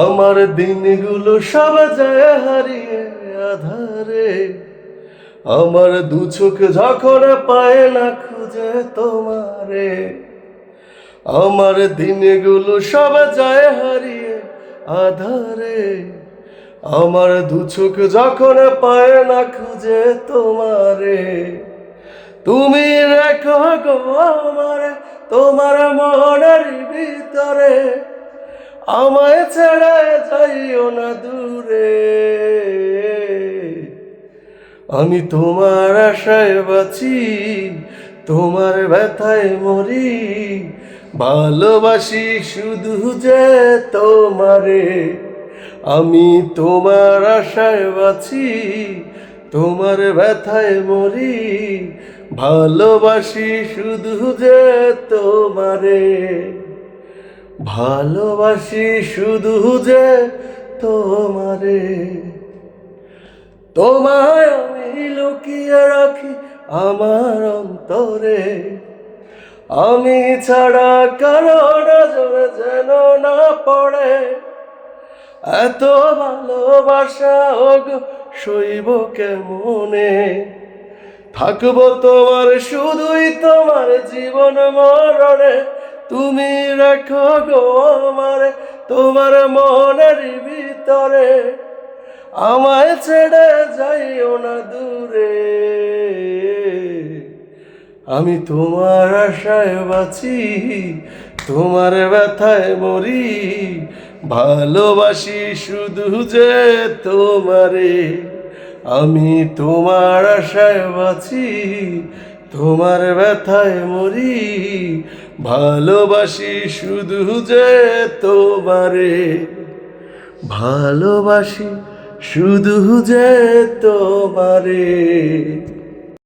আমার দিনগুলো সব যায় হারিয়ে আধারে, আমার দু চোখ যখন পায় না খুঁজে তোমারে। আমার দিনগুলো সব যায় হারিয়ে আধারে, আমার দু চোখ যখন পায় না খুঁজে তোমারে। তুমি রেখো গো আমারে তোমার মনের ভিতরে, আমায় ছেড়ে যাইও না দূরে। আমি তোমার আশায় বাঁচি, তোমার ব্যথায় মরি, ভালোবাসি শুধু যে তোমারে। আমি তোমার আশায় বাঁচি, তোমার ব্যথায় মরি, ভালোবাসি শুধু যে তোমারে। ভালোবাসি শুধু যে তোমারে। তোমায় আমি লুকিয়ে রাখি আমার অন্তরে, আমি ছাড়া কারো নজরে যেন না পড়ে। এত ভালোবাসা ওগো সইব কেমনে, থাকবো তোমার শুধুই তোমার জীবন মরণে। তুমি রাখো গো আমারে তোমার মনের ভিতরে, আমায় ছেড়ে যাইও না দূরে। আমি তোমার আশায় বাঁচি, তোমার ব্যথায় মরি, ভালোবাসি শুধু যে তোমারে। আমি তোমার আশায় বাঁচি, তোমার ব্যথায় মরি, ভালোবাসি শুধু যে তোমারে। ভালোবাসি শুধু যে তোমারে।